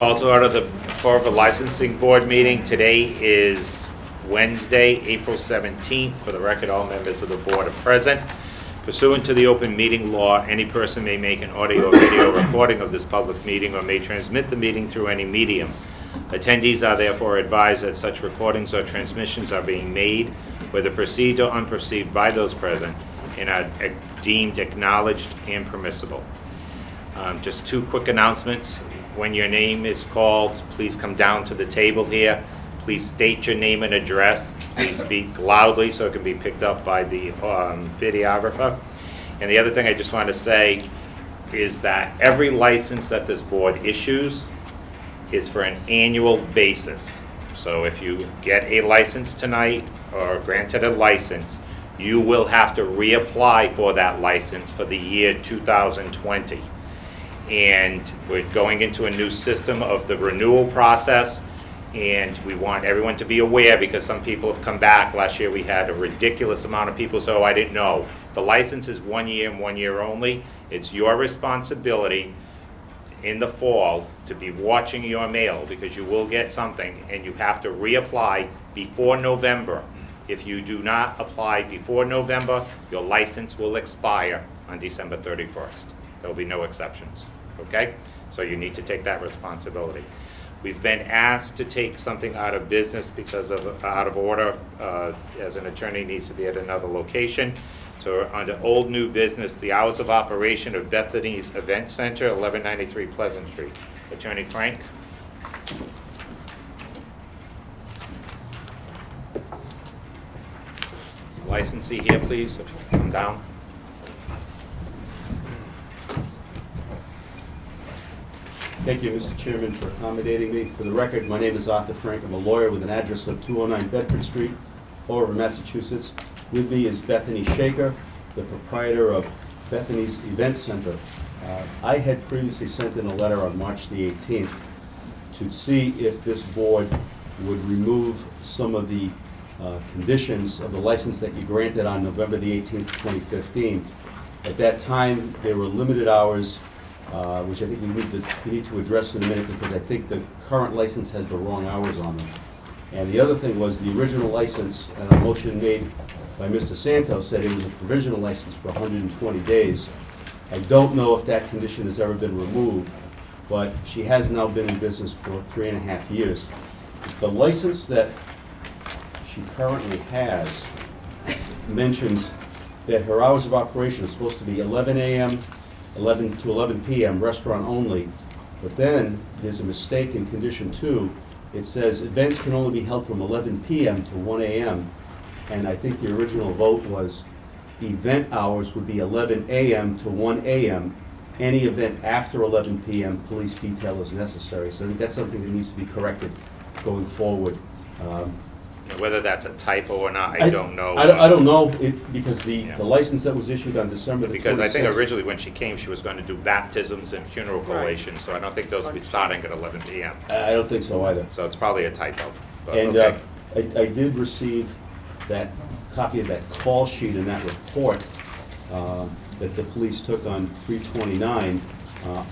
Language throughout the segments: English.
Call to order the Fall River Licensing Board meeting. Today is Wednesday, April 17th. For the record, all members of the board are present. Pursuant to the open meeting law, any person may make an audio or video recording of this public meeting or may transmit the meeting through any medium. Attendees are therefore advised that such recordings or transmissions are being made, whether perceived or unperceived by those present, and are deemed acknowledged and permissible. Just two quick announcements. When your name is called, please come down to the table here. Please state your name and address. Please speak loudly so it can be picked up by the videographer. And the other thing I just want to say is that every license that this board issues is for an annual basis. So if you get a license tonight or granted a license, you will have to reapply for that license for the year 2020. And we're going into a new system of the renewal process, and we want everyone to be aware because some people have come back. Last year we had a ridiculous amount of people say, "Oh, I didn't know." The license is 1 year and 1 year only. It's your responsibility in the fall to be watching your mail because you will get something and you have to reapply before November. If you do not apply before November, your license will expire on December 31st. There will be no exceptions. Okay? So you need to take that responsibility. We've been asked to take something out of business because of out of order, as an attorney needs to be at another location. So under old new business, the hours of operation of Bethany's Event Center, 1193 Pleasant Street. Attorney Frank. Licensee here, please, if you come down. Thank you, Mr. Chairman, for accommodating me. For the record, my name is Arthur Frank. I'm a lawyer with an address of 209 Bedford Street, Fall River, Massachusetts. With me is Bethany Shaker, the proprietor of Bethany's Event Center. I had previously sent in a letter on March the 18th to see if this board would remove some of the conditions of the license that you granted on November the 18th, 2015. At that time, there were limited hours, which I think we need to address in a minute because I think the current license has the wrong hours on them. And the other thing was the original license, and a motion made by Mr. Santos said it was a provisional license for 120 days. I don't know if that condition has ever been removed, but she has now been in business for 3.5 years. The license that she currently has mentions that her hours of operation are supposed to be 11 a.m., 11 to 11 p.m., restaurant only. But then there's a mistake in condition 2. It says events can only be held from 11 p.m. to 1 a.m. And I think the original vote was event hours would be 11 a.m. to 1 a.m. Any event after 11 p.m., police detail is necessary. So I think that's something that needs to be corrected going forward. Whether that's a typo or not, I don't know. I don't know, because the license that was issued on December the 26th. Because I think originally when she came, she was going to do baptisms and funeral collations, so I don't think those will be starting at 11 p.m. I don't think so either. So it's probably a typo. But And okay. I did receive that copy of that call sheet and that report that the police took on 3/29.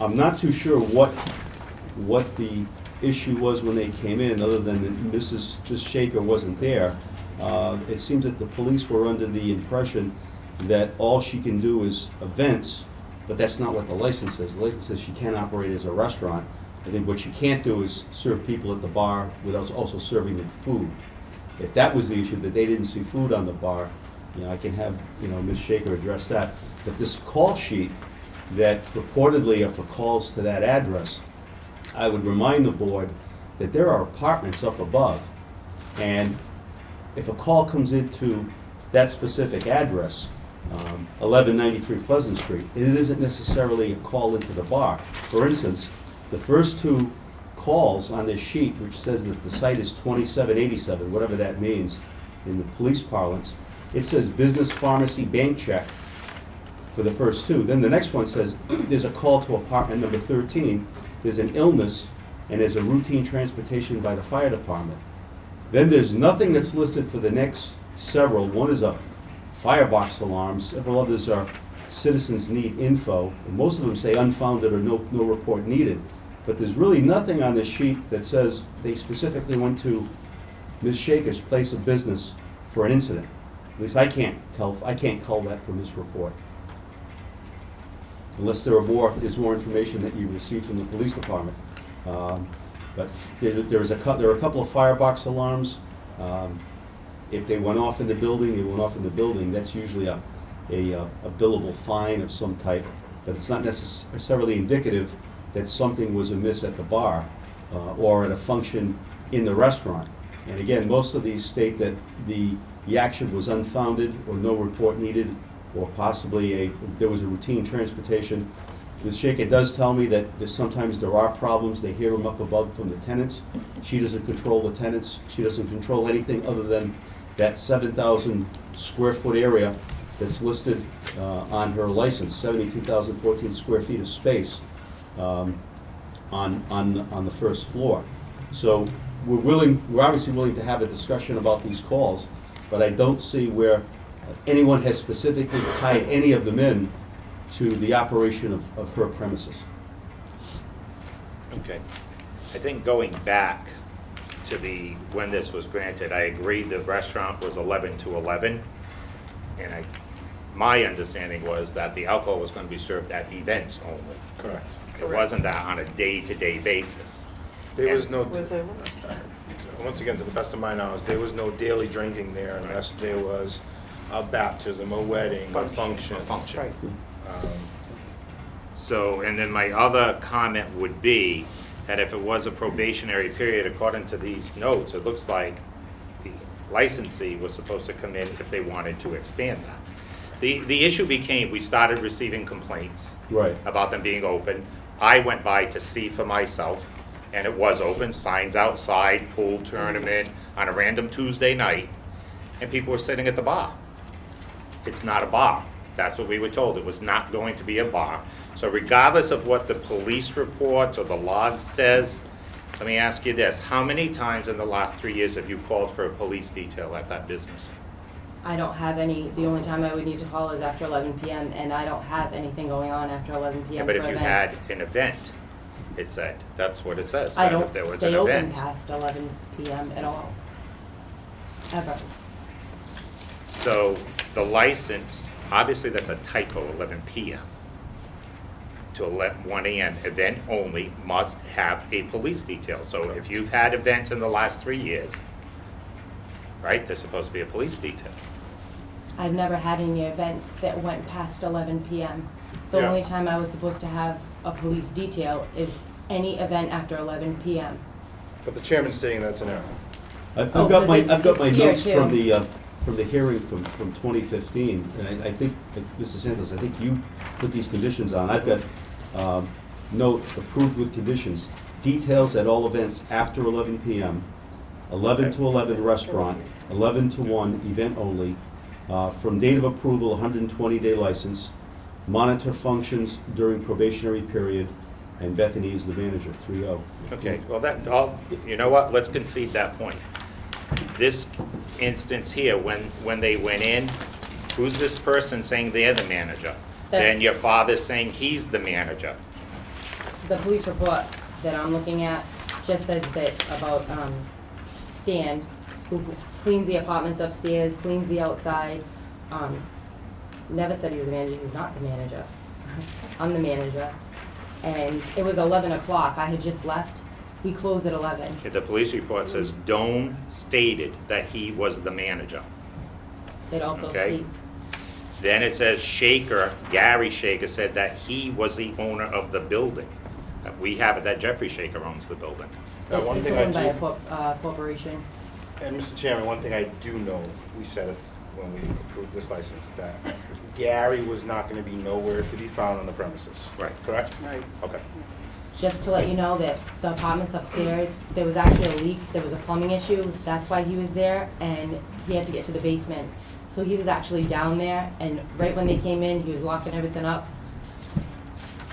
I'm not too sure what the issue was when they came in, other than that Mrs. Shaker wasn't there. It seems that the police were under the impression that all she can do is events, but that's not what the license says. The license says she can operate as a restaurant. I think what she can't do is serve people at the bar without also serving them food. If that was the issue, that they didn't see food on the bar, I can have, Ms. Shaker address that. But this call sheet that purportedly are for calls to that address, I would remind the board that there are apartments up above, and if a call comes into that specific address, 1193 Pleasant Street, it isn't necessarily a call into the bar. For instance, the first two calls on this sheet, which says that the site is 2787, whatever that means in the police parlance, it says business, pharmacy, bank check for the first two. Then the next one says there's a call to apartment number 13, there's an illness, and there's a routine transportation by the fire department. Then there's nothing that's listed for the next several. One is a firebox alarm, several others are citizens need info, and most of them say unfounded or no report needed. but there's really nothing on this sheet that says they specifically went to Ms. Shaker's place of business for an incident. At least I can't cull that from this report. Unless there's more information that you received from the police department. But there are a couple of firebox alarms. If they went off in the building, they went off in the building. That's usually a billable fine of some type, but it's not necessarily indicative that something was amiss at the bar or at a function in the restaurant. And again, most of these state that the action was unfounded or no report needed, or possibly there was a routine transportation. Ms. Shaker does tell me that sometimes there are problems. They hear them up above from the tenants. She doesn't control the tenants. She doesn't control anything other than that 7,000 square foot area that's listed on her license, 72,014 square feet of space on the first floor. So we're obviously willing to have a discussion about these calls, but I don't see where anyone has specifically tied any of them in to the operation of her premises. Okay. I think going back to when this was granted, I agree the restaurant was 11 to 11. And my understanding was that the alcohol was going to be served at events only. Correct. It wasn't that on a day-to-day basis. There was no, Was there? once again, to the best of my knowledge, there was no daily drinking there unless there was a baptism, a wedding, a function. Right. So, and then my other comment would be that if it was a probationary period, according to these notes, it looks like the licensee was supposed to come in if they wanted to expand that. The issue became, we started receiving complaints Right. about them being open. I went by to see for myself, and it was open, signs outside, pool tournament, on a random Tuesday night, and people were sitting at the bar. It's not a bar. That's what we were told. It was not going to be a bar. So regardless of what the police reports or the log says, let me ask you this. How many times in the last 3 years have you called for a police detail at that business? I don't have any, the only time I would need to call is after 11 PM, and I don't have anything going on after 11 Yeah, PM for but events. if you had an event, it said, that's what it says. I that if there don't was stay an open event. past 11 PM at all, ever. So the license, obviously that's a typo, 11 PM to 1 AM, event only, must have a police detail. So if you've had events in the last 3 years, right, there's supposed to be a police detail. I've never had any events that went past 11 PM. The Yeah. only time I was supposed to have a police detail is any event after 11 PM. But the chairman's stating that's an error. I've Oh, got my, 'cause I've got it's my here notes too. from the hearing from 2015, and I think, Mr. Santos, I think you put these conditions on. I've got, note, approved with conditions, details at all events after 11 PM, 11 to 11 restaurant, 11 to 1 event only, from date of approval, 120-day license, monitor functions during probationary period, and Bethany is the manager, 3-0. Okay, well, you know what, let's concede that point. This instance here, when they went in, who's this person saying they're the manager? Then That's- your father's saying he's the manager. The police report that I'm looking at just says that about Stan, who cleans the apartments upstairs, cleans the outside. Never said he was the manager, he's not the manager. I'm the manager. And it was 11 o'clock, I had just left, we closed at 11. The police report says Doan stated that he was the manager. It also Okay. state, Then it says Shaker, Gary Shaker, said that he was the owner of the building. We have it that Jeffrey Shaker owns the building. One it's thing I owned by a do, corporation. and Mr. Chairman, one thing I do know, we said it when we approved this license, that Gary was not gonna be nowhere to be found on the premises. Right. Correct? Right. Okay. Just to let you know that the apartments upstairs, there was actually a leak, there was a plumbing issue, that's why he was there, and he had to get to the basement. So he was actually down there, and right when they came in, he was locking everything up.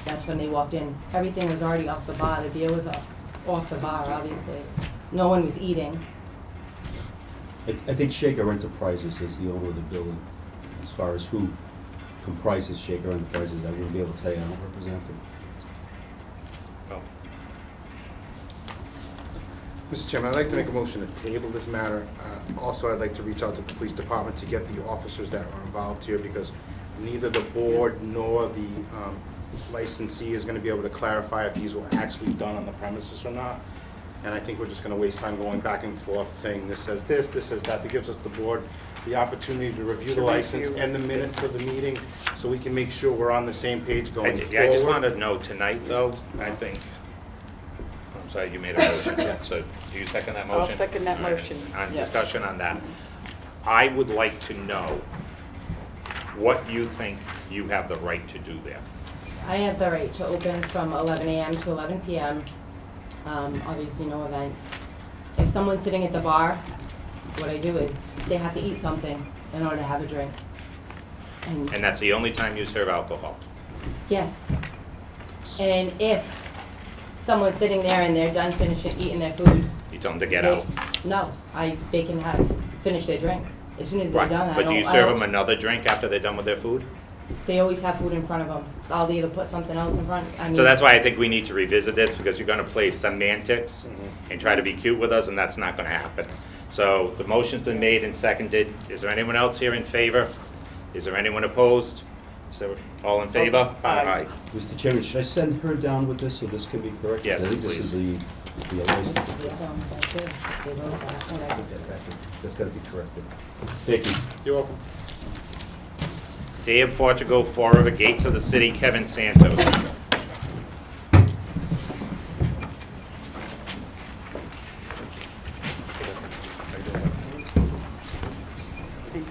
That's when they walked in. Everything was already off the bar, the beer was off the bar, obviously. No one was eating. I think Shaker Enterprises is the owner of the building. As far as who comprises Shaker Enterprises, I wouldn't be able to tell you, I don't represent them. Well, Mr. Chairman, I'd like to make a motion to table this matter. Also, I'd like to reach out to the police department to get the officers that are involved here, because neither the board nor the licensee is gonna be able to clarify if these were actually done on the premises or not. And I think we're just gonna waste time going back and forth, saying this says this says that. That gives us the board the opportunity to review the license and the minutes of the meeting, so we can make sure we're on the same page going forward. Yeah, I just wanted to know tonight, though, I think, I'm sorry, you made a motion, so do you second that motion? I'll second that All right. motion, On yeah. discussion on that, I would like to know what you think you have the right to do there. I have the right to open from 11 a.m. to 11 p.m. Obviously, no events. If someone's sitting at the bar, what I do is they have to eat something in order to have a drink. And that's the only time you serve alcohol? Yes. And if someone's sitting there and they're done finishing eating their food, You tell them to get they- out? No, they can finish their drink. As soon as they're Right, done, I but do you don't- serve them another drink after they're done with their food? They always have food in front of them. I'll either put something else in front, I mean. So that's why I think we need to revisit this, because you're gonna play semantics and try to be cute with us, and that's not gonna happen. So the motion's been made and seconded. Is there anyone else here in favor? Is there anyone opposed? So, all in favor? Aye. Mr. Chairman, should I send her down with this so this can be corrected? Yes, I think this is the license. That's it. They wrote that. Okay. That's gotta be corrected. Thank you. You're welcome. Day of Portugal, Forever, Gates of the City, Kevin Santos.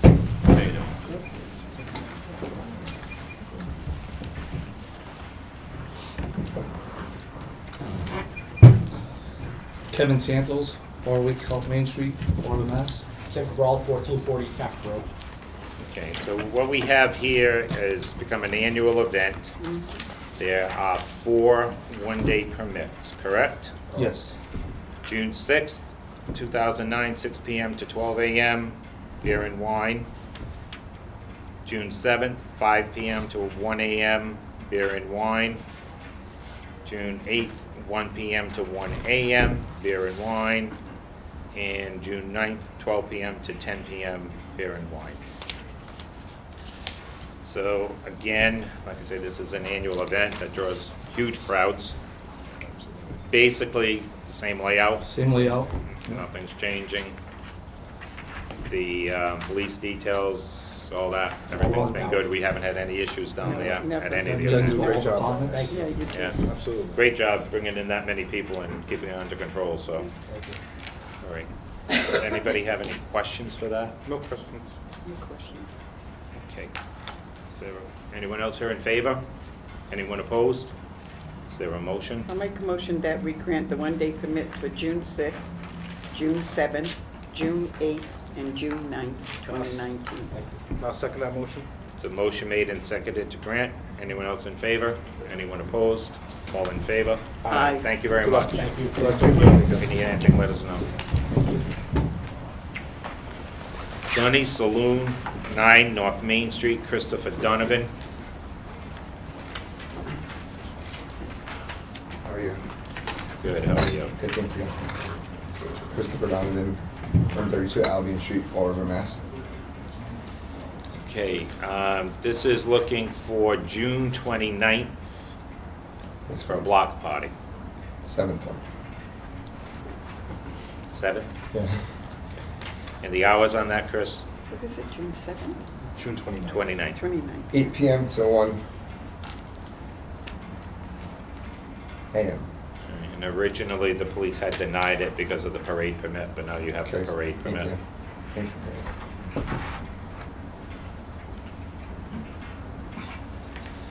How you doing? Kevin Santos, Warwick, South Main Street, Warwick, Mass. Tim Cabral, 1440 Stafford Road. Okay, so what we have here has become an annual event. There are 4 one-day permits, correct? Yes. June 6th, 2009, 6 PM to 12 AM, beer and wine. June 7th, 5 PM to 1 AM, beer and wine. June 8th, 1 PM to 1 AM, beer and wine. And June 9th, 12 PM to 10 PM, beer and wine. So again, like I say, this is an annual event that draws huge crowds. Basically, the same layout. Same layout. Nothing's changing. The police details, all that, everything's been good. We haven't had any issues down there at any of the Yeah, events. Great job. apartments. Thank you. Yeah, you do. Yeah, Absolutely. great job bringing in that many people and keeping it under control, so, Thank you. all right. Does anybody have any questions for that? No questions. No questions. Okay. Is there anyone else here in favor? Anyone opposed? Is there a motion? I'll make a motion that we grant the one-day permits for June 6th, June 7th, June 8th, and June 9th, 2019. I'll second that motion. The motion made and seconded to grant. Anyone else in favor? Anyone opposed? All in favor? Aye. Thank you very Good luck. much. Thank you. If you need anything, let us know. Johnny Saloon, 9 North Main Street, Christopher Donovan. How are you? Good, how are you? Good, thank you. Christopher Donovan, 132 Albion Street, Fall River, Mass. Okay, this is looking for June 29th That's for a correct. block party. 7th one. 7? Yeah. And the hours on that, Chris? What is it, June 7th? June 29th. 29th. 29th. 8 p.m. to 1 a.m. And originally, the police had denied it because of the parade permit, but now you have the Okay, parade thank permit. you. Thanks.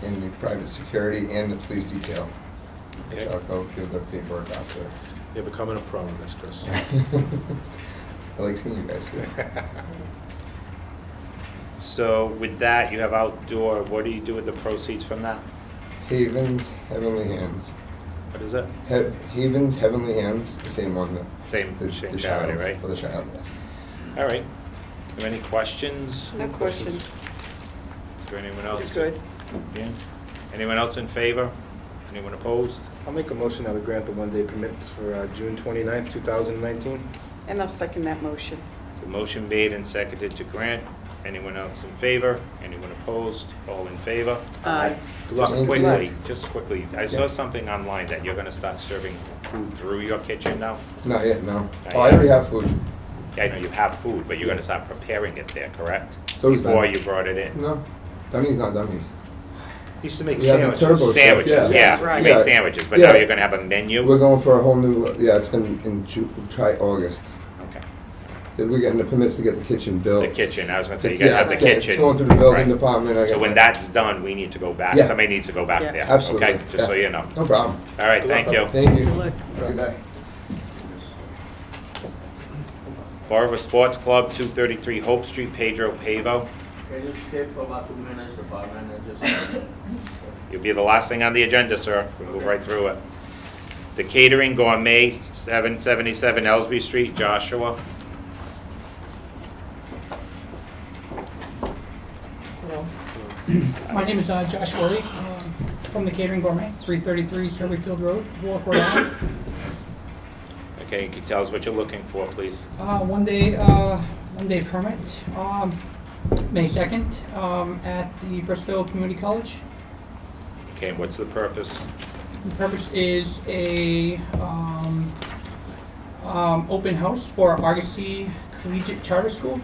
And the private security and the police detail. Okay. I'll go give the paperwork after. You're becoming a pro in this, Chris. I like seeing you guys there. So with that, you have outdoor, what do you do with the proceeds from that? Havens, Heavenly Hands. What is it? Havens, Heavenly Hands, the same one that. Same the charity, child, right? For the child, yes. All right. Are there any questions? No questions. Is there anyone else? You're good. Yeah. Anyone else in favor? Anyone opposed? I'll make a motion that we grant the one-day permits for June 29th, 2019. And I'll second that motion. So motion made and seconded to grant. Anyone else in favor? Anyone opposed? All in favor? Aye. Good luck. Just quickly, I saw something online that you're gonna start serving food through your kitchen now? Not yet, no. Not Oh, I yet. already have food. Yeah, I know you have food, but you're gonna start preparing it there, correct? So is Before that. you brought it in? No, dummies, not dummies. He used to make We have the sandwiches. turbo stuff, Sandwiches, yeah, you right. make Yeah. sandwiches, but now Yeah. you're gonna have a menu? We're going for a whole new, yeah, it's gonna, try August. Okay. We're getting the permits to get the kitchen built. The kitchen, I was gonna say, you It's- gotta have yeah, the it's kitchen. going through the building right. department. I So got when that. that's done, we need to go back, Yeah. somebody needs to go back Yeah. there, Absolutely, okay? Just so yeah. you know. No problem. All right, Good luck. thank you. Thank you. Good luck. Good day. Fall River Sports Club, 233 Hope Street, Pedro Pavo. Can you stay for about 2 minutes, the bar manager? You'll be the last thing on the agenda, sir. We'll move right through it. The Catering Gourmet, 777 Ellsby Street, Joshua. My name is Joshua Lee, from the Catering Gourmet, 333 Surreyfield Road, Warwick, Rhode Island. Okay, can you tell us what you're looking for, please? One day permit, May 2nd, at the Bristol Community College. Okay, and what's the purpose? The purpose is a open house for Argosy Collegiate Charter School.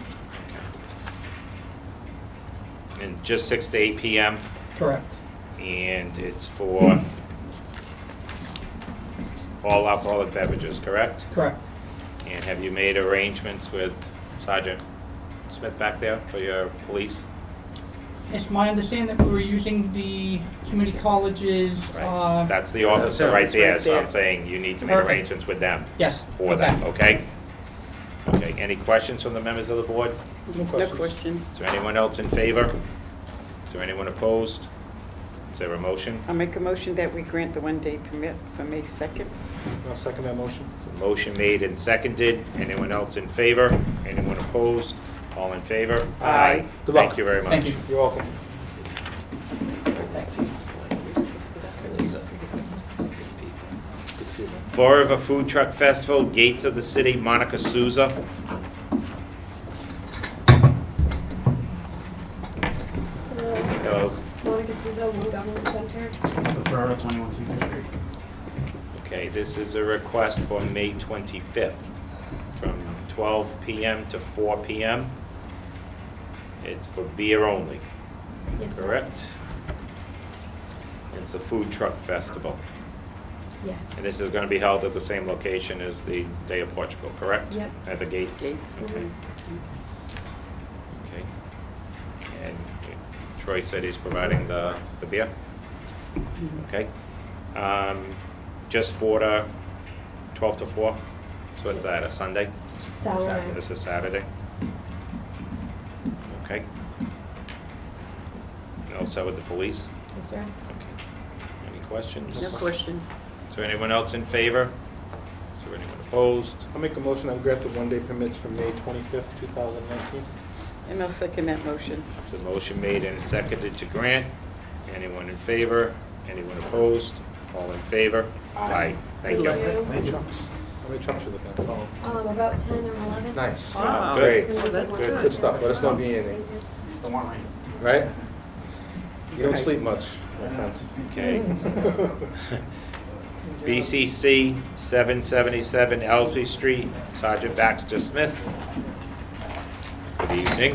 And just 6 to 8 p.m., Correct. and it's for all alcoholic beverages, correct? Correct. And have you made arrangements with Sergeant Smith back there for your police? It's my understanding that we were using the community college's, Right, that's the That's officer him. right It's there, right so I'm there. saying you need to make Perfect. arrangements with them yes. for that, okay? Okay, any questions from the members of the board? No No questions. questions. Is there anyone else in favor? Is there anyone opposed? Is there a motion? I'll make a motion that we grant the one-day permit for May 2nd. I'll second that motion. So motion made and seconded. Anyone else in favor? Anyone opposed? All in favor? Aye. Good luck. Thank you very much. Thank you. You're welcome. Good to see you, man. Fall River Food Truck Festival, Gates of the City, Monica Souza. Hello. Monica Souza, One Government Center. Ferrara, 21 Cedar Street. Okay, this is a request for May 25th, from 12 p.m. to 4 p.m. It's for beer only, Yes, sir. correct? It's a food truck festival, Yes. and this is going to be held at the same location as the Day of Portugal, correct? Yep. At the Gates? Gates. Okay. Okay. And Troy said he's providing the beer? Okay. Just for the 12 to 4? So what's that, a Sunday? Saturday. This is Saturday? Okay. You all set with the police? Yes, sir. Okay. Any questions? No questions. Is there anyone else in favor? Is there anyone opposed? I'll make a motion that we grant the one-day permits for May 25th, 2019. And I'll second that motion. It's a motion made and seconded to grant. Anyone in favor? Anyone opposed? All in favor? Aye. Thank Good you. luck. How many trucks? How many trucks are you looking at? About 10 or 11. Nice. Wow. Great. Oh, that's good. Good stuff. Let us know if you need anything. The one right. Right? You don't Right. sleep much, my friend. Okay. BCC 777 Ellsby Street, Sergeant Baxter Smith. Good evening.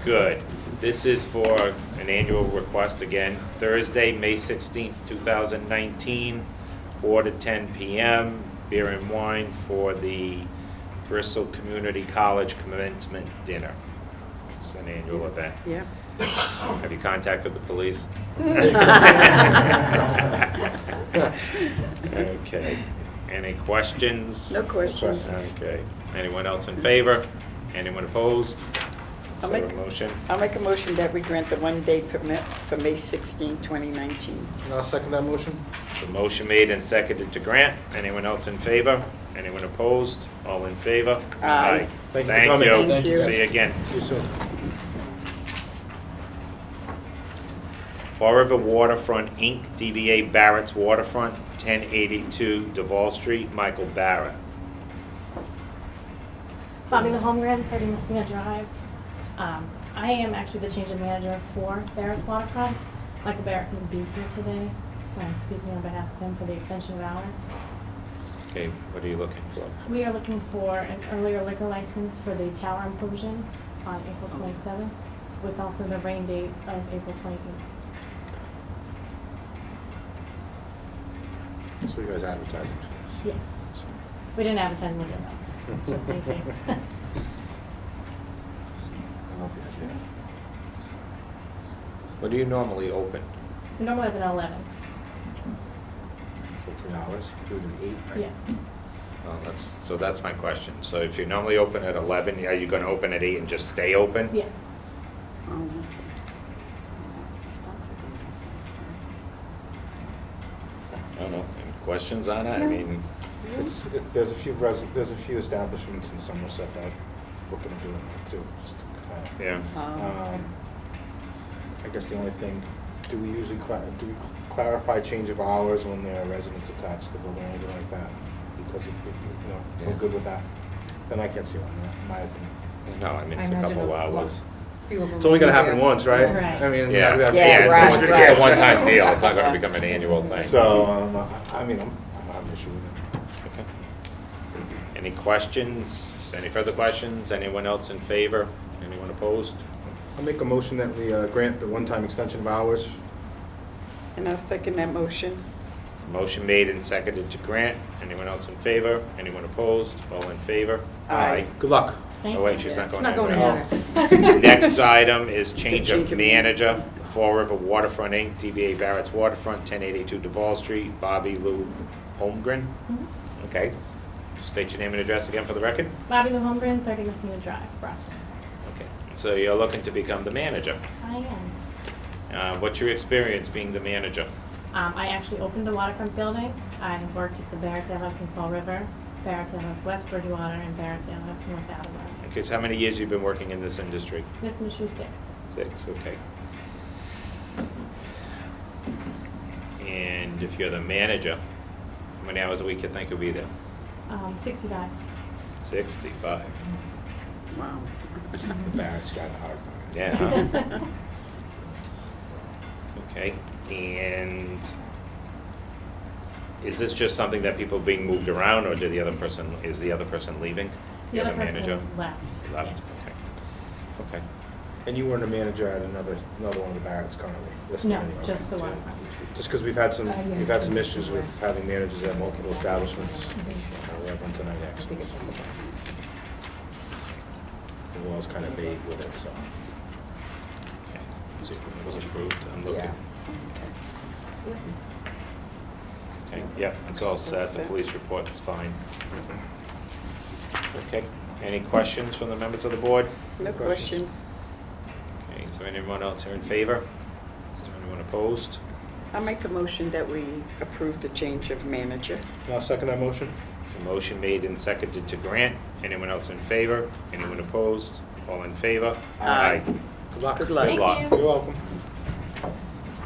Good. This is for an annual request again, Thursday, May 16th, 2019, 4 to 10 p.m., beer and wine for the Bristol Community College commencement dinner. It's an annual event. Yeah. Have you contacted the police? Okay. Any questions? No questions. Okay. Anyone else in favor? Anyone opposed? Is I'll there a make- motion? I'll make a motion that we grant the one-day permit for May 16, 2019. And I'll second that motion. The motion made and seconded to grant. Anyone else in favor? Anyone opposed? All in favor? Aye. Thank you for coming. Thank you. See you again. See you soon. Fall River Waterfront, Inc., DBA Barrett's Waterfront, 1082 Duval Street, Michael Barrett. Bobby the Holmgren, 30 Messina Drive. I am actually the change of manager for Barrett's Waterfront. Michael Barrett couldn't be here today, so I'm speaking on behalf of him for the extension of hours. Okay, what are you looking for? We are looking for an earlier liquor license for the tower implosion on April 27th, with also the rain date of April 28th. So you guys advertising for this? Yes. We didn't advertise it, though, just in case. I love the idea. What do you normally open? We normally open at 11. So 3 hours, including 8, right? Yes. So that's my question. So if you normally open at 11, are you gonna open at 8 and just stay open? Yes. I don't know, any questions on it? I mean, There's a few establishments in Somerset that are looking to do it too, just to kind of. yeah. I guess the only thing, do we usually clarify change of hours when there are residents attached to the building or anything like that? Because, Yeah. we're good with that. Then I can't see why not, in my opinion. No, I mean, it's a couple hours. It's only gonna happen once, right? Right. I mean, Yeah, we have- yeah, right, it's right. a one-time deal. It's not gonna become an annual thing. So, I mean, I'm not an issue with it. Okay. Any questions? Any further questions? Anyone else in favor? Anyone opposed? I'll make a motion that we grant the one-time extension of hours. And I'll second that motion. Motion made and seconded to grant. Anyone else in favor? Anyone opposed? All in favor? Aye. Good luck. Thank Oh, wait, you. she's not going Not going anywhere. anywhere. Next item is change Change of of manager, Fall River Waterfront, Inc., DBA Barrett's Waterfront, 1082 Duval Street, Bobby Lou Holmgren. Mhm. Okay. State your name and address again for the record. Bobby the Holmgren, 30 Messina Drive, Brockton. Okay. So you're looking to become the manager. I am. What's your experience being the manager? I actually opened the waterfront building. I worked at the Barrett's Ale House in Fall River, Barrett's Ale House West Bridgewater, and Barrett's Ale House North Attleboro. Okay, so how many years you've been working in this industry? This industry 6. 6, okay. And if you're the manager, how many hours a week you think you'll be there? 65. 65. Wow. Barrett's got a hard time. Yeah. Okay, and is this just something that people being moved around, or is the other person leaving? The other person manager? left. Left, Yes. okay. Okay, And you weren't a manager at another one of the Barretts currently listed No, anyway? just the waterfront. Just because we've had some issues with having managers at multiple establishments. We have one tonight, actually. The law's kind of vague with it, so. okay. Let's see if it was approved, I'm looking. Okay, yep, it's all set, the police report is fine. Okay, any questions from the members of the board? No questions. Okay, is there anyone else here in favor? Is there anyone opposed? I'll make a motion that we approve the change of manager. I'll second that motion. A motion made and seconded to grant. Anyone else in favor? Anyone opposed? All in favor? Aye. Good luck. Good luck. Good luck. Thank you. You're welcome.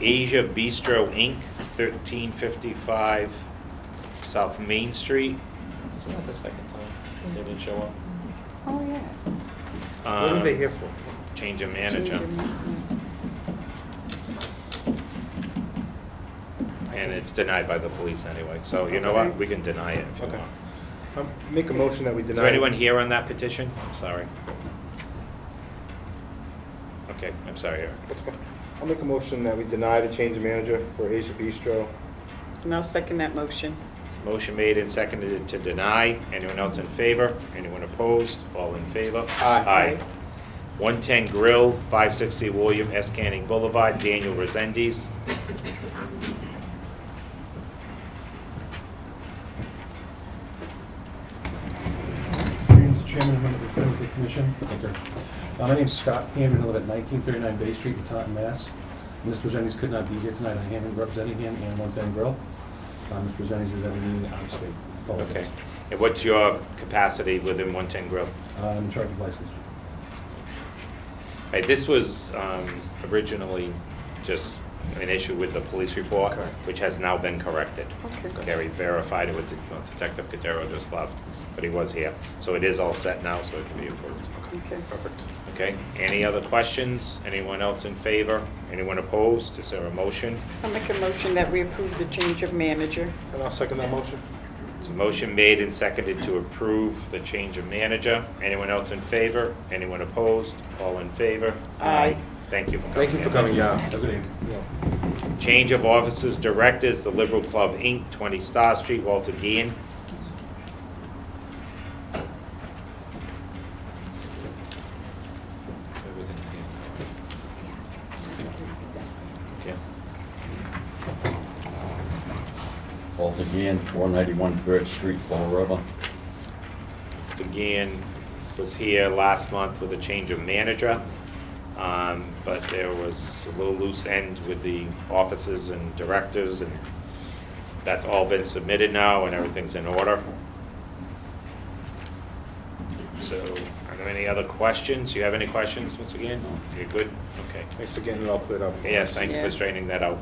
Asia Bistro, Inc., 1355 South Main Street. Isn't that the second time they didn't show up? Oh, yeah. What are they here for? Change of manager. And it's denied by the police anyway. So you know what? Okay. We can deny it if you Okay. want. Make a motion that we Is deny. there anyone here on that petition? I'm sorry. Okay, I'm sorry, Eric. That's fine. I'll make a motion that we deny the change of manager for Asia Bistro. And I'll second that motion. Motion made and seconded to deny. Anyone else in favor? Anyone opposed? All in favor? Aye. 110 Grill, 560 William S. Canning Boulevard, Daniel Resendes. Mr. Chairman, members of the commission. My name's Scott Hamden, I live at 1939 Bay Street in Taunton, Mass. Mr. Resendes could not be here tonight. I am representing him and 110 Grill. Mr. Resendes is at a meeting, obviously. Okay. And what's your capacity within 110 Grill? I'm in charge of licensing. Right, this was originally just an issue with the police report, Okay. which has now been corrected. Okay. Gary verified it with Detective Catero just left, but he was here. So it is all set now, so it can be approved. Okay. Perfect. Okay, any other questions? Anyone else in favor? Anyone opposed? Is there a motion? I'll make a motion that we approve the change of manager. And I'll second that motion. It's a motion made and seconded to approve the change of manager. Anyone else in favor? Anyone opposed? All in favor? Aye. Thank you for coming Thank you for in. coming down. Have a good evening. Change of officers, directors, the Liberal Club, Inc., 20 Star Street, Walter Guian. Yeah. Walter Guian, 491 Birch Street, Fall River. Mr. Guian was here last month with a change of manager, but there was a little loose end with the officers and directors, and that's all been submitted now, and everything's in order. So, are there any other questions? You have any questions, Mr. Guian? You're good? Okay. Thanks for getting it all cleared up. for Yes, us. thank you Yeah. for straightening that out.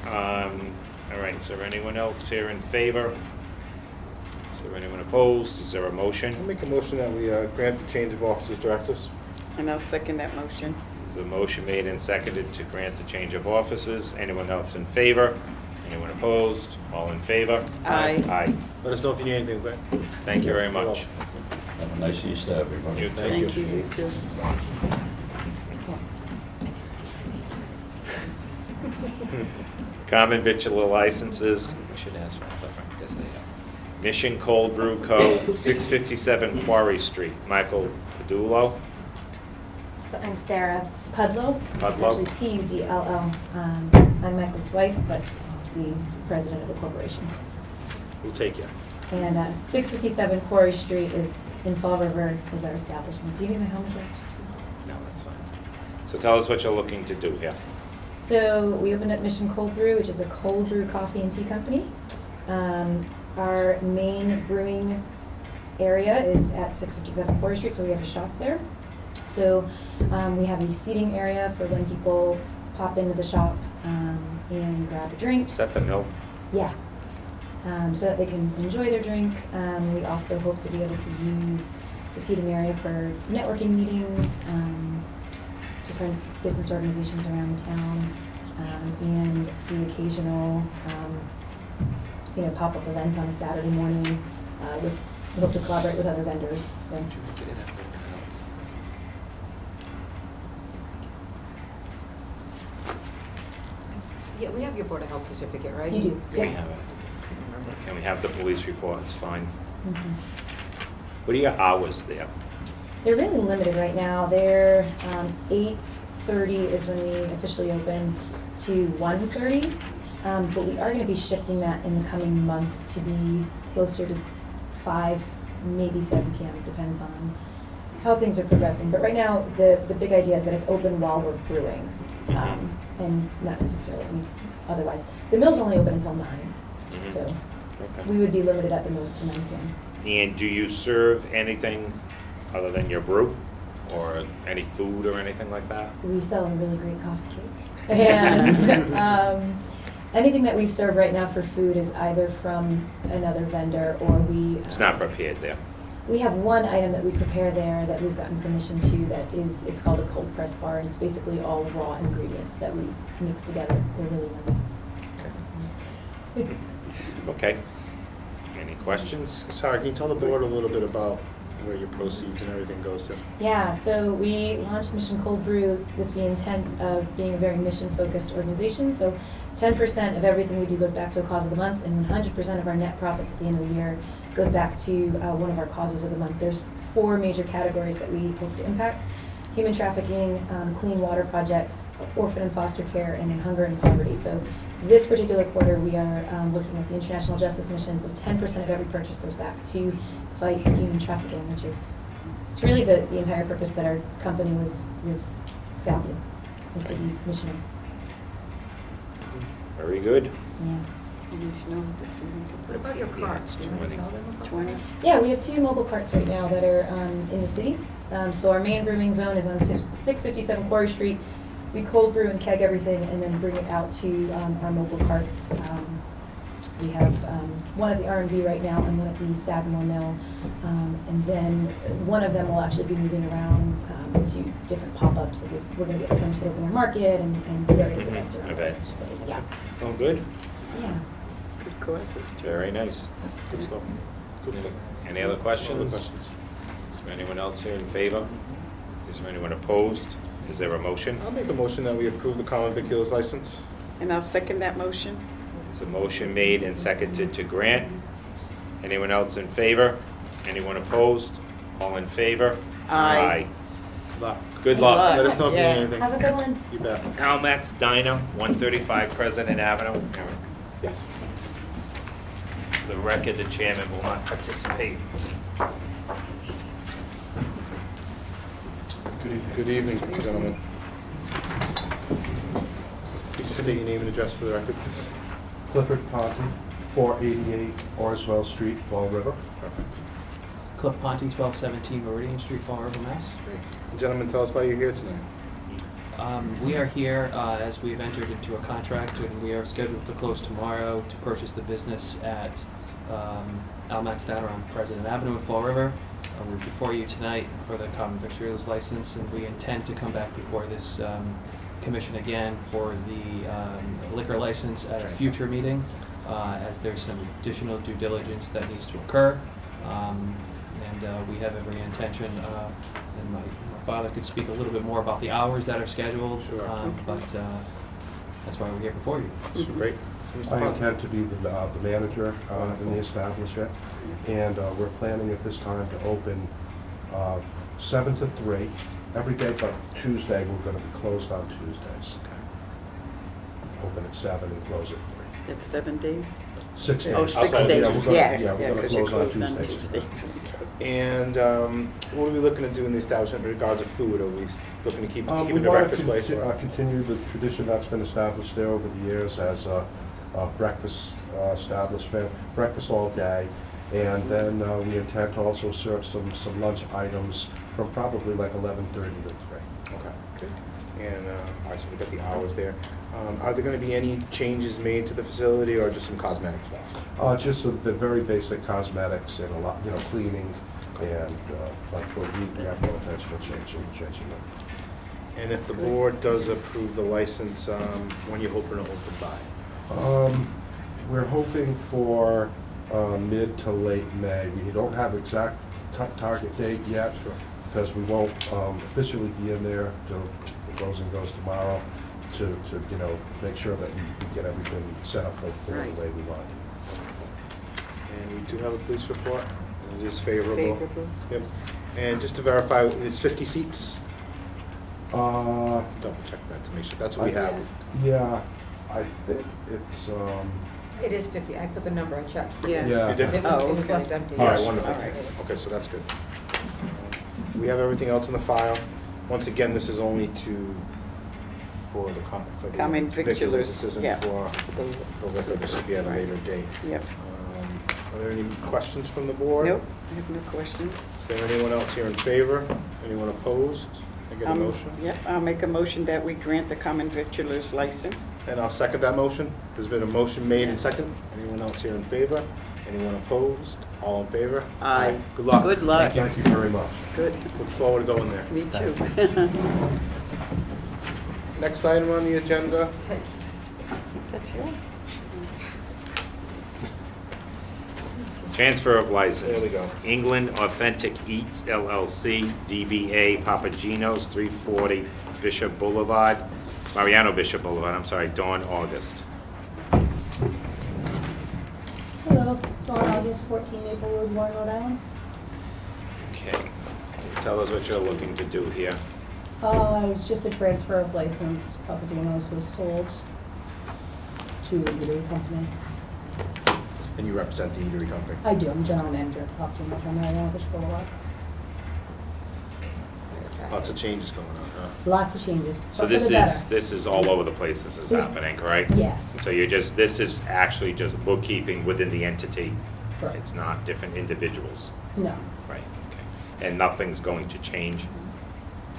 All right, is there anyone else here in favor? Is there anyone opposed? Is there a I'll motion? make a motion that we grant the change of officers directors. And I'll second that motion. There's a motion made and seconded to grant the change of offices. Anyone else in favor? Anyone opposed? All in favor? Aye. Aye. Let us know if you need anything, okay? Thank you very much. Have a nice Easter, everybody. You too. Thank you, you too. Common victular licenses. I should ask for a different, because they Mission Cold Brew Co., 657 Quarry Street. Michael Padulo. So I'm Sarah Pudlow. Pudlow. It's actually P-U-D-L-O. I'm Michael's wife, but the president of the corporation. We'll take you. And 657 Quarry Street is in Fall River is our establishment. Do you need my home address? No, that's fine. So tell us what you're looking to do here. So we opened up Mission Cold Brew, which is a cold brew coffee and tea company. Our main brewing area is at 657 Quarry Street, so we have a shop there. So we have a seating area for when people pop into the shop and grab a drink. Is that the mill? Yeah. So that they can enjoy their drink. We also hope to be able to use the seating area for networking meetings, different business organizations around the town, and the occasional, pop-up event on a Saturday morning. We hope to collaborate with other vendors. So. Yeah, we have your Board of Health certificate, right? You do. Can we Yeah. have it? Can we have the police report? It's fine. Mhm. What are your hours there? They're really limited right now. They're 8:30 is when we officially open to 1:30. But we are going to be shifting that in the coming month to be closer to 5, maybe 7 p.m. It depends on how things are progressing. But right now, the big idea is that it's open while we're brewing, and not necessarily otherwise. The mill's only open until 9, Mhm. so Okay. we would be limited at the most to 9 p.m. And do you serve anything other than your brew? Or any food or anything like that? We sell a really great coffee cake. And anything that we serve right now for food is either from another vendor or we... It's not prepared there. We have one item that we prepare there that we've gotten permission to that is, it's called a cold press bar, and it's basically all raw ingredients that we mix together. They're really yummy. Okay. Any questions? Sarah, can you tell the board a little bit about where your proceeds and everything goes to? Yeah, so we launched Mission Cold Brew with the intent of being a very mission-focused organization. So 10% of everything we do goes back to a cause of the month, and 100% of our net profits at the end of the year goes back to one of our causes of the month. There's 4 major categories that we hope to impact: human trafficking, clean water projects, orphan and foster care, and then hunger and poverty. So this particular quarter, we are working with the International Justice Mission, so 10% of every purchase goes back to fight human trafficking, which is, it's really the entire purpose that our company was founded, was to be missional. Very good. Yeah. What about your carts? Do you want to sell them? 20. Yeah, we have 2 mobile carts right now that are in the city. So our main brewing zone is on 657 Quarry Street. We cold brew and keg everything and then bring it out to our mobile carts. We have one at the R&V right now and one at the Sagamore Mill. And then one of them will actually be moving around to different pop-ups. We're going to get some sort of open air market and various events around. Events. So, yeah. Sound good? Yeah. Good causes. Very nice. Good stuff. Any other questions? Is there anyone else here in favor? Is there anyone opposed? Is there a motion? I'll make a motion that we approve the common viculars license. And I'll second that motion. It's a motion made and seconded to grant. Anyone else in favor? Anyone opposed? All in favor? Aye. Good luck. Good luck. Let us know if you need Yeah. anything. Have a good one. You bet. Almax Diner, 135 President Avenue. Yes. For the record, the chairman will not participate. Good evening, gentlemen. Could you state your name and address for the record, please? Clifford Ponte, 488 Orswell Street, Fall River. Perfect. Cliff Ponte, 1217 Meridian Street, Fall River, Mass. Great. Gentlemen, tell us why you're here tonight. We are here as we've entered into a contract and we are scheduled to close tomorrow to purchase the business at Almax Diner on President Avenue in Fall River. We're before you tonight for the common victuals license, and we intend to come back before this commission again for the liquor license at a future meeting, as there's some additional due diligence that needs to occur. And we have every intention, and my father could speak a little bit more about the hours that are scheduled, Sure. but that's why we're here before you. Great. Mr. I Ponte. intend to be the manager in the establishment, and we're planning at this time to open 7 to 3 every day, but Tuesday, we're going to be closed on Tuesdays. Open at 7 and close at 3. It's 7 days? 6 days. Oh, 6 Yeah, days, we're gonna- yeah. Yeah, we're going to 'cause you're close on closed Tuesdays. And what are we looking to do in the establishment in regards to food? Are we looking to keep it We a want breakfast to place? or- continue the tradition that's been established there over the years as a breakfast establishment, breakfast all day. And then we intend to also serve some lunch items from probably like 11:30 to 3. Okay, good. And, all right, so we've got the hours there. Are there gonna be any changes made to the facility or just some cosmetic stuff? Just the very basic cosmetics and a lot, cleaning and like for meat, we have no intention of changing them. And if the board does approve the license, when you hoping to open by? We're hoping for mid to late May. We don't have exact target date yet because we won't officially be in there till the closing goes tomorrow to make sure that we get everything set up the way we want. And we do have a police report, and it is favorable. Favorable. Yep. And just to verify, it's 50 seats? Uh, Double check that to make sure, that's what we have. Yeah, I think it's, It is 50, I put the number, I checked. Yeah. Yeah. You did? It Oh, was okay. left empty. All right, Yes. wonderful. All right. Okay, so that's good. We have everything else in the file. Once again, this is only for the Common victualers, This isn't yeah. for the liquor, this will be at a later date. Yep. Are there any questions from the board? Nope, I have no questions. Is there anyone else here in favor? Anyone opposed? I get a motion? Yep, I'll make a motion that we grant the common victualers license. And I'll second that motion. There's been a motion made and second. Anyone else here in favor? Anyone opposed? All in favor? Aye. Good luck. Good luck. thank you very much. Good. Look forward to going there. Me too. Next item on the agenda. That's you. Transfer of license. There we go. England Authentic Eats LLC, DBA Papagino's, 340 Bishop Boulevard, Mariano Bishop Boulevard, I'm sorry, Dawn August. Hello, Dawn August, 14 Maple Road, Warren, Rhode Island. Okay. Tell us what you're looking to do here. It's just a transfer of license. Papadino's was sold to a eatery company. And you represent the eatery company? I do. I'm general manager of Papadino's on Mariano Bishop Boulevard. Lots of changes going on, huh? Lots of changes. So but for this the is, better. this is all over the place this is happening, correct? Yes. So you're just, this is actually just bookkeeping within the entity. Correct. It's not different individuals. No. Right, okay. And nothing's going to change?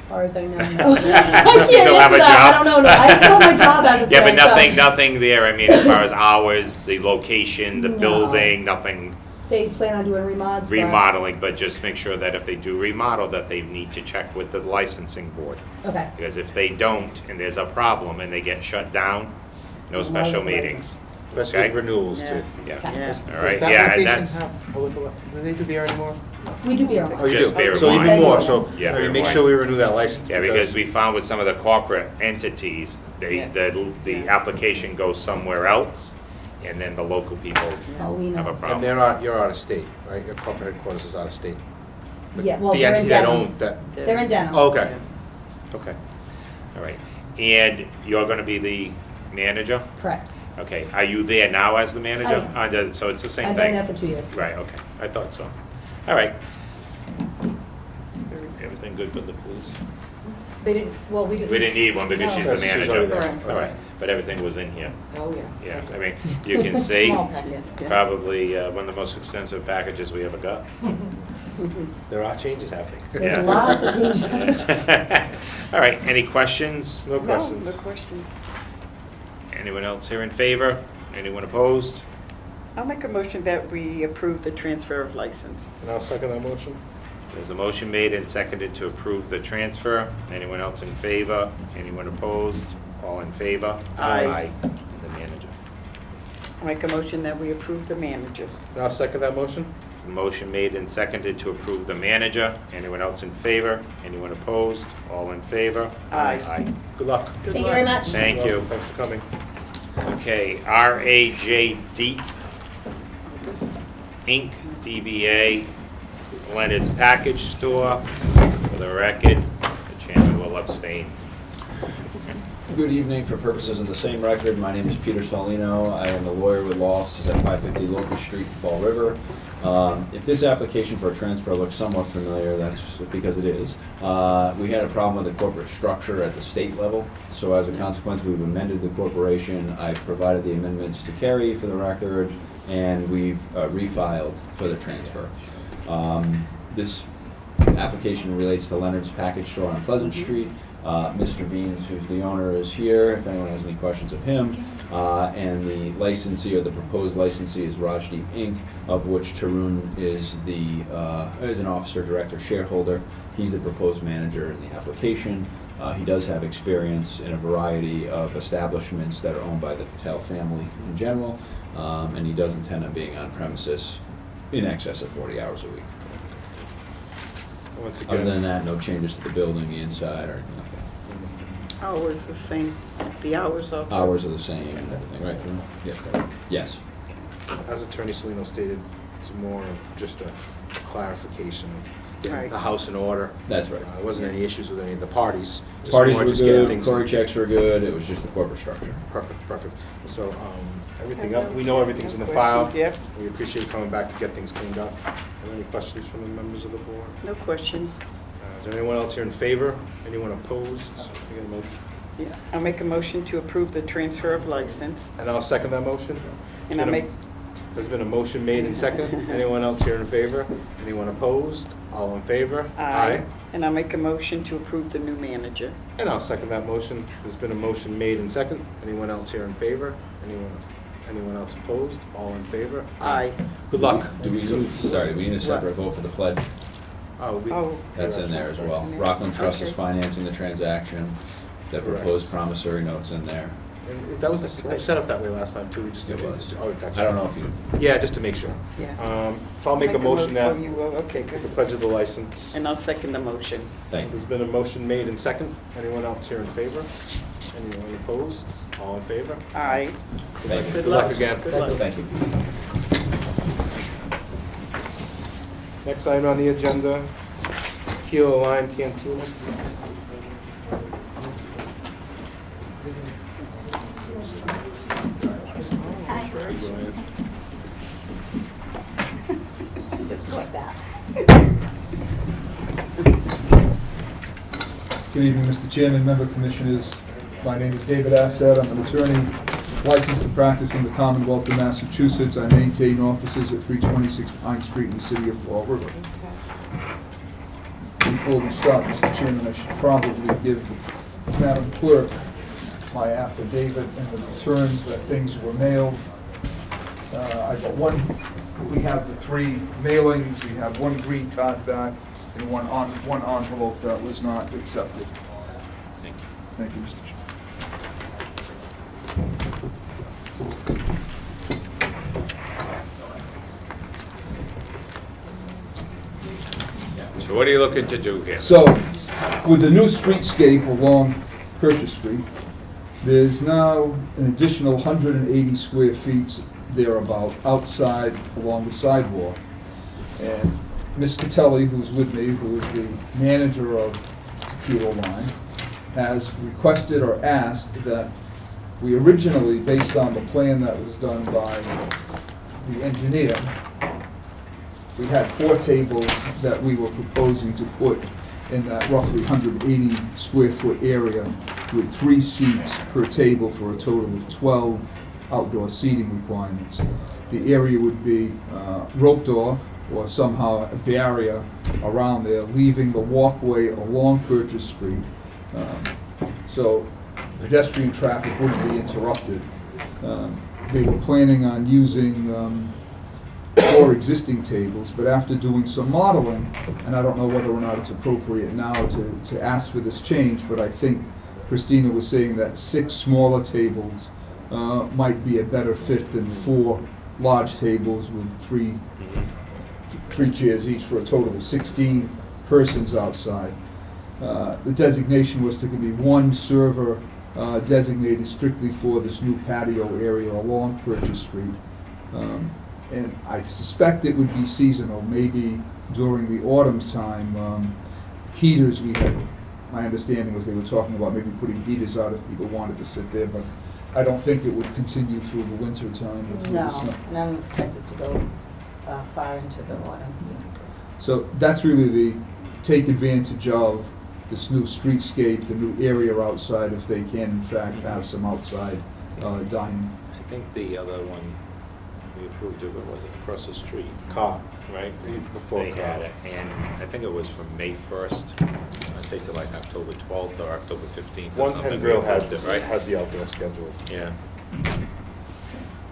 far as I know, no. I You can't still have answer a that. I job? don't know. I still have my job as of Yeah, but today, so- nothing there, I mean, as far as hours, the location, the No. building, nothing They plan on doing remods, but. remodeling, but just make sure that if they do remodel, that they need to check with the licensing board. Okay. Because if they don't, and there's a problem, and they get shut down, no special meetings. Especially with Okay? renewals Yeah. too. Yeah. Yeah. All right, yeah, and that's, Do they do beer anymore? We do beer. Oh, you Just do? beer and So wine. even more, so, Yeah, I beer mean, and make wine. sure we renew that license. yeah, because we found with some of the corporate entities, Yeah. the application goes somewhere else, and then the local people Oh, we have a know. problem. And you're out of state, right? Your corporate headquarters is out of state. But Yeah, well, the they're in entity that Denham. owned that. They're in Denham. Oh, okay. Okay, all right. And you're gonna be the manager? Correct. Okay, are you there now as the manager? I So it's the same I've thing? been there for 2 years. Right, okay, I thought so. All right. Everything good with the police? They didn't, well, we didn't. We didn't need one because No. she's the Yes, she's manager. already there. Correct. All right, but everything was in here. Oh, yeah. Yeah, I mean, you can see, Small packet. Yeah. probably one of the most extensive packages we ever got. There are changes happening. There's lots of changes. All right, any questions? No No, questions. no questions. Anyone else here in favor? Anyone opposed? I'll make a motion that we approve the transfer of license. And I'll second that motion. There's a motion made and seconded to approve the transfer. Anyone else in favor? Anyone opposed? All in favor? Aye. And the manager. I'll make a motion that we approve the manager. And I'll second that motion. A motion made and seconded to approve the manager. Anyone else in favor? Anyone opposed? All in favor? Aye. Aye. Good luck. Good Thank you very luck. much. Thank you. Thanks for coming. Okay, RAJD Inc., DBA Leonard's Package Store. For the record, the chairman will abstain. Good evening. For purposes of the same record, my name is Peter Solino. I am the lawyer with law offices at 550 Locust Street in Fall River. If this application for a transfer looks somewhat familiar, that's because it is. We had a problem with the corporate structure at the state level, so as a consequence, we've amended the corporation. I provided the amendments to Carrie for the record, and we've refiled for the transfer. This application relates to Leonard's Package Store on Pleasant Street. Mr. Beans, who's the owner, is here, if anyone has any questions of him. And the licensee, or the proposed licensee, is Rajdeep Inc., of which Tarun is an officer, director, shareholder. He's the proposed manager in the application. He does have experience in a variety of establishments that are owned by the Patel family in general, and he does intend on being on premises in excess of 40 hours a week. Once Other than again, that, no changes to the building, the inside, or anything like that. Hours the same, the hours also. Hours are the same and everything, right? Tarun? Yes. Yes. as Attorney Salino stated, it's more of just a clarification of getting Right. the house in order. That's right. There wasn't any issues with any of the parties. just Parties more were just getting good, things- Cory checks were good, it was just the corporate structure. Perfect, perfect. So, everything up, we know everything's in the file. Questions, yep. We appreciate you coming back to get things cleaned up. Are there any questions from the members of the board? No questions. Is there anyone else here in favor? Anyone opposed? Can I get a motion? Yeah, I'll make a motion to approve the transfer of license. And I'll second that motion. And I'll make, There's been a motion made and second. Anyone else here in favor? Anyone opposed? All in favor? aye. And I'll make a motion to approve the new manager. And I'll second that motion. There's been a motion made and second. Anyone else here in favor? Anyone else opposed? All in favor? Aye. Good luck. Do we need a separate vote for the pledge? Oh. That's in there as well. Rockland Trust is Okay. financing the transaction. The Correct. proposed promissory note's in there. And that was, it was set up that way last time too. We just It did. was. Oh, gotcha. I don't know if you, Yeah, just to make sure. Yeah. So I'll make a motion that, Oh, you will, okay, the good. pledge of the license. And I'll second the motion. thank you. There's been a motion made and second. Anyone else here in favor? Anyone opposed? All in favor? Aye. Thank you. Good luck again. Good luck. Thank you. Next item on the agenda, Tequila Lime Cantina. Just like that. Good evening, Mr. Chairman, member commissioners. My name is David Assad. I'm an attorney licensed to practice in the Commonwealth of Massachusetts. I maintain offices at 326 Pine Street in the city of Fall River. before we start, Mr. Chairman, I should probably give Madam Clerk my affidavit and the returns that things were mailed. I got one, we have the 3 mailings, we have 1 green card back, and one envelope that was not accepted. Thank you. Thank you, Mr. Chairman. So what are you looking to do here? So, with the new streetscape along Purchase Street, there's now an additional 180 square feet thereabout outside along the sidewalk. And Ms. Catelli, who's with me, who is the manager of Tequila Line, has requested or asked that we originally, based on the plan that was done by the engineer, we had 4 tables that we were proposing to put in that roughly 180 square foot area with 3 seats per table for a total of 12 outdoor seating requirements. The area would be roped off or somehow a barrier around there, leaving the walkway along Purchase Street. So pedestrian traffic wouldn't be interrupted. They were planning on using 4 existing tables, but after doing some modeling, and I don't know whether or not it's appropriate now to ask for this change, but I think Christina was saying that 6 smaller tables might be a better fit than 4 large tables with 3 chairs each for a total of 16 persons outside. The designation was to be 1 server designated strictly for this new patio area along Purchase Street. And I suspect it would be seasonal, maybe during the autumn's time. Heaters, my understanding was they were talking about maybe putting heaters out if people wanted to sit there, but I don't think it would continue through the winter time. or through the No, snow. and I don't expect it to go far into the autumn. So that's really the take advantage of this new streetscape, the new area outside, if they can in fact have some outside dining. I think the other one we approved of, was it across the street? Cop. Right? Before They had Cop. it, and I think it was from May 1st, I think to like October 12th or October 15th or 110 something. Grill We has, approved it, right? has the outdoor schedule. Yeah.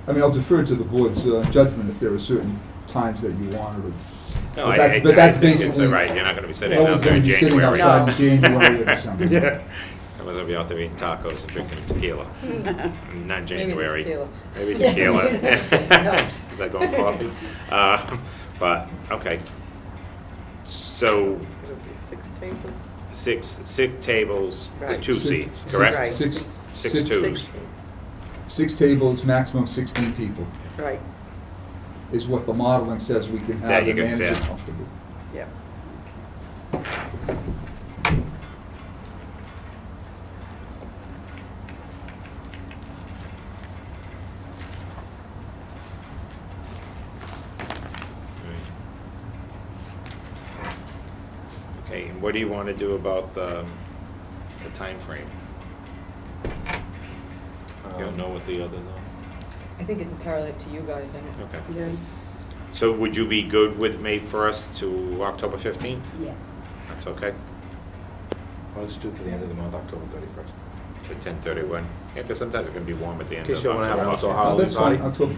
I mean, I'll defer to the board's judgment if there are certain times that you want or. No, But that's I think it's basically. right, you're not gonna be sitting no out one's there gonna in be sitting January. outside in January or December. Yeah. I was gonna be out there eating tacos and drinking tequila. Not January. tequila. Maybe tequila. Is that going coffee? But, okay. So, It'll be 6 tables. six tables, Right. 2 Six- seats, correct? Right. Six 6 twos. 6, 6 tables, maximum 16 people, right, is what the modeling says we can That have you and can manage it fit. comfortably. yeah. Okay, and what do you want to do about the timeframe? You don't know what the others are? I think it's entirely up to you guys, Okay. Yeah. So would you be good with May 1st to October 15th? Yes. That's okay? I'll just do it to the end of the month, October 31st. To 10:31? Yeah, because sometimes it's going to be warm at the end In of case you wanna have an October. outdoor Halloween That's fine, party. October.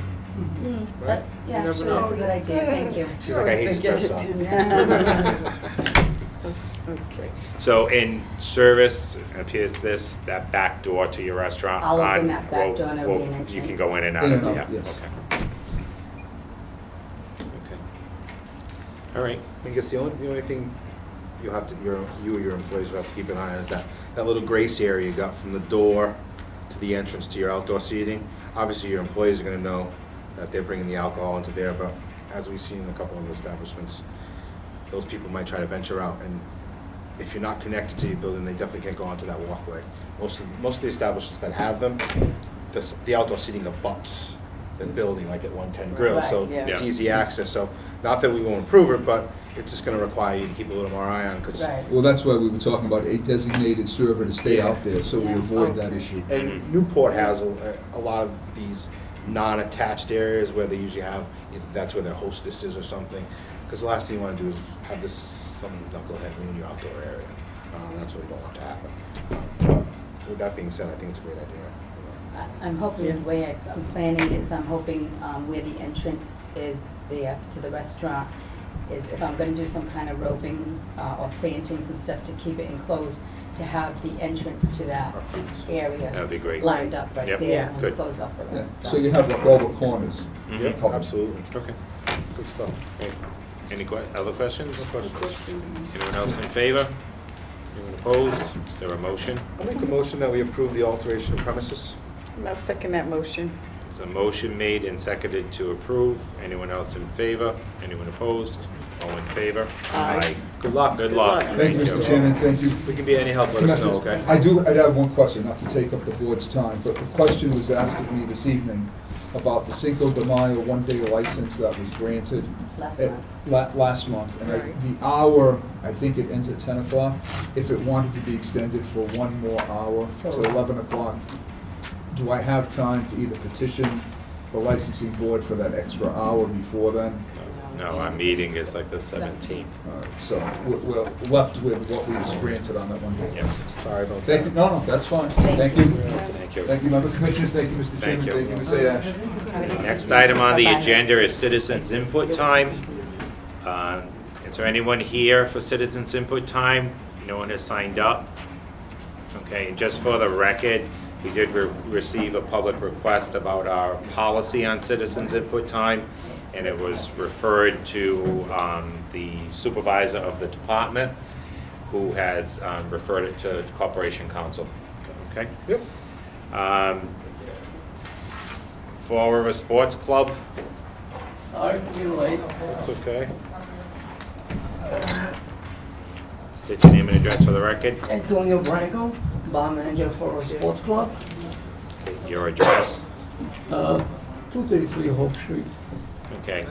That's, yeah, never actually, know. that's a good idea, thank you. She's like, I hate to dress up. Okay. So in service, it appears that back door to your restaurant. I'll open on- that back door and it'll be an You can entrance. go in and out In of and it, out, yeah, yes. okay. Okay. All right. I guess the only thing you or your employees will have to keep an eye on is that little grace area you got from the door to the entrance to your outdoor seating. Obviously, your employees are gonna know that they're bringing the alcohol into there, but as we've seen in a couple of the establishments, those people might try to venture out, and if you're not connected to your building, they definitely can't go onto that walkway. Most of the establishments that have them, the outdoor seating abuts the building, like at 110 Grill, so Right, yeah. it's easy access. So, not that we won't approve it, but it's just gonna require you to keep a little more eye on, because Right. Well, that's why we were talking about a designated server to stay out there, so we Yeah. avoid that issue. And Newport has a lot of these non-attached areas where they usually have, either that's where their hostess is or something. Because the last thing you want to do is have this, some knucklehead ruin your outdoor area. That's what we don't want to happen. But with that being said, I think it's a great idea. I'm hoping, the way I'm planning is, I'm hoping where the entrance is there to the restaurant, is if I'm gonna do some kind of roping or plantings and stuff to keep it enclosed, to have the entrance to that area. That'd be great. Lined up right Yep. there and Good. close off the Yeah, rest. so you have like all the corners. Yep, covered. absolutely. Okay. Good stuff. Okay. Any other questions? No questions. Anyone else in favor? Anyone opposed? Is there a motion? I'll make a motion that we approve the alteration of premises. I'll second that motion. There's a motion made and seconded to approve. Anyone else in favor? Anyone opposed? All in favor? Aye. Good luck. Good luck. Thank you, Mr. Chairman, thank you. If we can be any help, let us know, okay? I have one question, not to take up the board's time, but the question was asked of me this evening about the Cinco de Mayo one-day license that was granted Last at- month. last month. And Right. the hour, I think it ends at 10 o'clock. If it wanted to be extended for one more hour to Till 11 o'clock, do I have time to either petition the licensing board for that extra hour before then? No, our meeting is like the 17th. So we're left with what was granted on that one day. Yes. Sorry about that. Thank you, no, that's fine. Thank you. Thank you. Thank you, member commissioners, thank you, Mr. Chairman, you. thank you, Ms. Ash. Next item on the agenda is citizens' input time. Is there anyone here for citizens' input time? No one has signed up? Okay, and just for the record, we did receive a public request about our policy on citizens' input time, and it was referred to the supervisor of the department, who has referred it to Corporation Counsel. Okay? Yep. Fall River Sports Club. Sorry for being late. It's okay. State your name and address for the record. Antonio Branco, bar manager for a sports club, Your address. 233 Hope Street. Okay.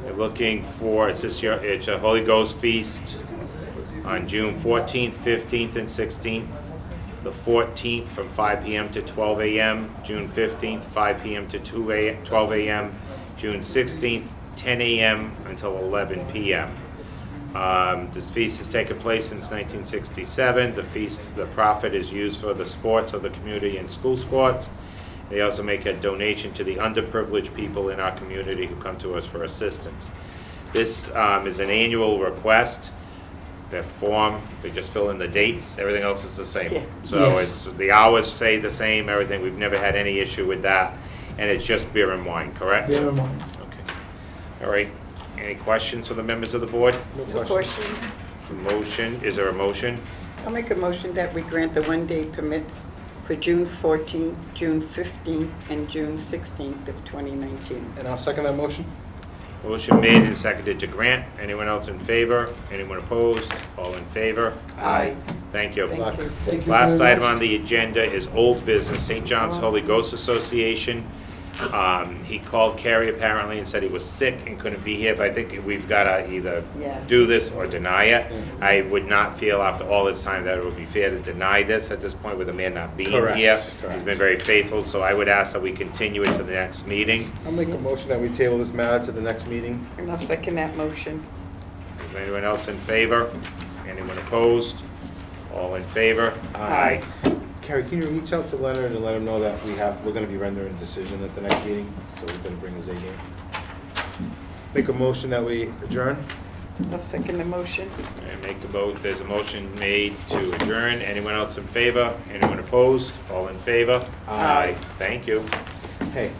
You're looking for, it's a Holy Ghost Feast on June 14th, 15th, and 16th. The 14th from 5 p.m. to 12 a.m., June 15th, 5 p.m. to 12 a.m., June 16th, 10 a.m. until 11 p.m. This feast has taken place since 1967. The profit is used for the sports of the community and school sports. They also make a donation to the underprivileged people in our community who come to us for assistance. This is an annual request. The form, they just fill in the dates, everything else is the same. Yeah. So Yes. the hours stay the same, everything, we've never had any issue with that. And it's just beer and wine, correct? Bear in mind. Okay. All right, any questions for the members of the board? No No questions. Motion, is there a motion? I'll make a motion that we grant the one-day permits for June 14th, June 15th, and June 16th of 2019. And I'll second that motion. Motion made and seconded to grant. Anyone else in favor? Anyone opposed? All in favor? Aye. Thank you. Thank you. Thank you Last very item much. on the agenda is old business, St. John's Holy Ghost Association. He called Carrie apparently and said he was sick and couldn't be here, but I think we've got to either Yeah. do this or deny it. I would not feel after all this time that it would be fair to deny this at this point with the man not being Correct, here. correct. He's been very faithful, so I would ask that we continue it to the next meeting. I'll make a motion that we table this matter to the next meeting. And I'll second that motion. Is anyone else in favor? Anyone opposed? All in favor? Aye. Carrie, can you reach out to Leonard and let him know that we're gonna be rendering a decision at the next meeting, so we're gonna bring his A game? Make a motion that we adjourn? I'll second the motion. And make the vote, there's a motion made to adjourn. Anyone else in favor? Anyone opposed? All in favor? Aye. Thank you. Hey,